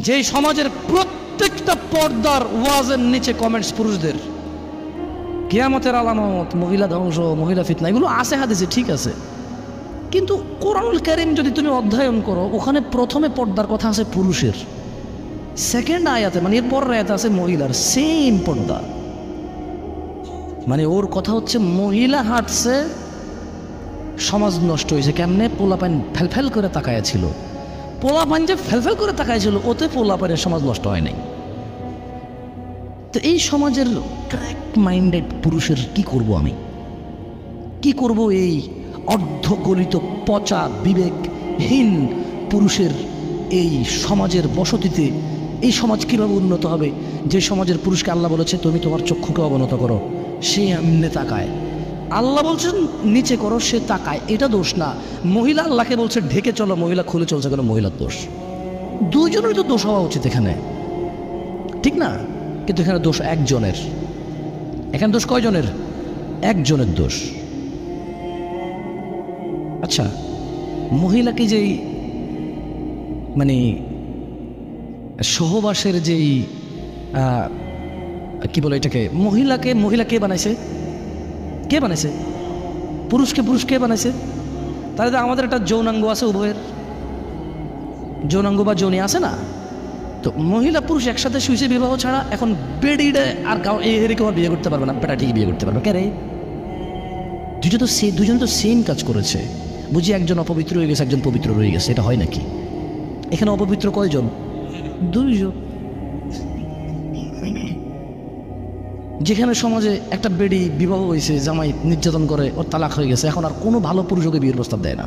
যে সমাজের প্রত্যেকটা পর্দার ওয়াজের নিচে কমেন্টস পুরুষদের, কিয়ামতের আলামত, মহিলা ধ্বংস, মহিলা ফিতনা, এগুলো আছে হাদিসে, ঠিক আছে। কিন্তু কোরআনুল কারীম যদি তুমি অধ্যয়ন করো, ওখানে প্রথমে পর্দার কথা আছে পুরুষের, সেকেন্ড আয়াতে মানে এর পরের আয়াতে আছে মহিলার, সেম পর্দা। মানে ওর কথা হচ্ছে মহিলা হাঁটছে, সমাজ নষ্ট হয়েছে কেমনে? পোলাপান ফেলফেল করে তাকায়া ছিল, পোলাপান যে ফেলফেল করে তাকায়া ছিল, ওতে পোলাপানের সমাজ নষ্ট হয় নাই। তো এই সমাজের ক্র্যাক মাইন্ডেড পুরুষের কি করব আমি? কি করব এই অর্ধগলিত পচা বিবেকহীন পুরুষের এই সমাজের বসতিতে? এই সমাজ কীভাবে উন্নত হবে যে সমাজের পুরুষকে আল্লাহ বলেছে তুমি তোমার চক্ষুকে অবনত করো, সে এমনি তাকায়। আল্লাহ বলছেন নিচে করো, সে তাকায়। এটা দোষ না। মহিলা আল্লাহকে বলছে ঢেকে চলো, মহিলা খুলে চলছে কেন? মহিলার দোষ। দুইজনের তো দোষ হওয়া উচিত এখানে, ঠিক না? কিন্তু এখানে দোষ একজনের। এখানে দোষ কয়জনের? একজনের দোষ। আচ্ছা, মহিলাকে যেই মানে সহবাসের যেই কি বলে এটাকে, মহিলা কে বানাইছে? কে বানাইছে? পুরুষকে পুরুষ কে বানাইছে? তাহলে তো আমাদের একটা যৌনাঙ্গ আছে, উভয়ের যৌনাঙ্গ বা যৌনি আছে না? তো মহিলা পুরুষ একসাথে শুয়েছে বিবাহ ছাড়া, এখন বেডিডে আর কাউ এরকম বিয়ে করতে পারবে না, বেটা ঠিক বিয়ে করতে পারবে কে রে? দুজন তো সেম কাজ করেছে। বুঝি একজন অপবিত্র হয়ে গেছে, একজন পবিত্র রয়ে গেছে, এটা হয় নাকি? এখানে অপবিত্র কয়জন? দুইজন। যেখানে সমাজে একটা বেডি বিবাহ হয়েছে, জামাই নির্যাতন করে, ওর তালাক হয়ে গেছে, এখন আর কোনো ভালো পুরুষকে বিয়ের প্রস্তাব দেয় না।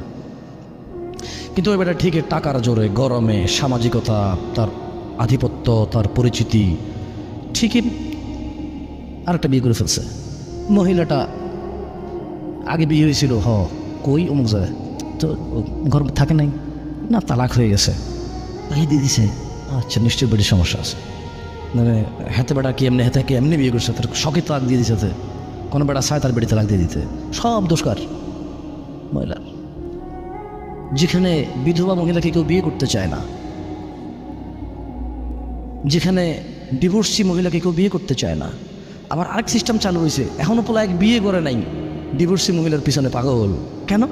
কিন্তু ওই বেটা ঠিক টাকার জোরে, গরমে, সামাজিকতা, তার আধিপত্য, তার পরিচিতি, ঠিকই আরেকটা বিয়ে করে ফেলছে। মহিলাটা আগে বিয়ে হয়েছিল, কই অমুক জায়গায়, তো ঘর থাকে নাই না, তালাক হয়ে গেছে, বিয়ে দিয়ে দিছে। আচ্ছা, নিশ্চয়ই বেডির সমস্যা আছে। মানে হাতে বেটা কি এমনি, হাতে কি এমনি বিয়ে করছে, তার শখে তালাক দিয়ে দিচ্ছে। কোনো বেটা চায় তার বেডি তালাক দিয়ে দিতে, সব দোষকার মহিলার। যেখানে বিধবা মহিলাকে কেউ বিয়ে করতে চায় না, যেখানে ডিভোর্সি মহিলাকে কেউ বিয়ে করতে চায় না। আবার আরেক সিস্টেম চালু হয়েছে, এখনও পোলা এক বিয়ে করে নাই, ডিভোর্সি মহিলার পিছনে পাগল। কেন?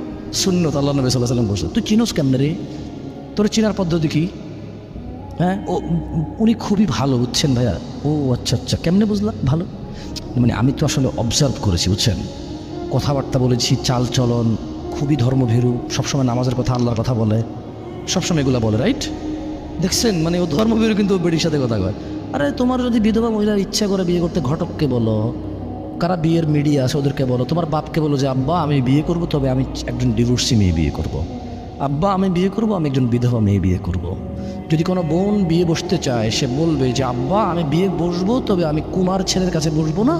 সুন্নত আল্লাহ নবী সাল্লাল্লাহু আলাইহি ওয়াসাল্লাম বলছে। তুই চিনোস কেমনে রে? তোর চিনার পদ্ধতি কি? হ্যাঁ, উনি খুবই ভালো, বুঝছেন ভাইয়া? ও আচ্ছা আচ্ছা, কেমনে বুঝলাম ভালো? মানে আমি তো আসলে অবজার্ভ করেছি, বুঝছেন, কথাবার্তা বলেছি, চাল চলন খুবই ধর্মভীরু, সবসময় নামাজের কথা, আল্লাহর কথা বলে, সবসময় এগুলো বলে, রাইট? দেখছেন, মানে ও ধর্মভীরু কিন্তু বেডির সাথে কথা কয়। আরে তোমার যদি বিধবা মহিলার ইচ্ছা করে বিয়ে করতে, ঘটককে বলো, কারা বিয়ের মিডিয়া আছে ওদেরকে বলো, তোমার বাপকে বলো যে আব্বা আমি বিয়ে করব, তবে আমি একজন ডিভোর্সি মেয়ে বিয়ে করব। আব্বা আমি বিয়ে করব, আমি একজন বিধবা মেয়ে বিয়ে করব। যদি কোনো বোন বিয়ে বসতে চায়, সে বলবে যে আব্বা আমি বিয়ে বসবো, তবে আমি কুমার ছেলের কাছে বসবো না,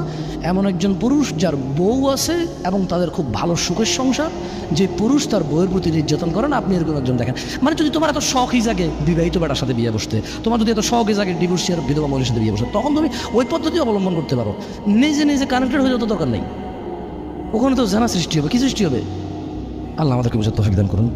এমন একজন পুরুষ যার বউ আছে এবং তাদের খুব ভালো সুখের সংসার, যে পুরুষ তার বউয়ের প্রতি নির্যাতন করেন, আপনি এরকম একজন দেখেন। মানে যদি তোমার এত শখই জাগে বিবাহিত বেটার সাথে বিয়ে বসতে, তোমার যদি এত শখই জাগে ডিভোর্সি আর বিধবা মহিলার সাথে বিয়ে বসতে, তখন তুমি ওই পদ্ধতি অবলম্বন করতে পারো। নিজে নিজে কানেক্টেড হয়ে যাওয়ার দরকার নেই। ওখানে তো জানা সৃষ্টি হবে, কি সৃষ্টি হবে? আল্লাহ আমাদেরকে বুঝার তৌফিক দান করুন।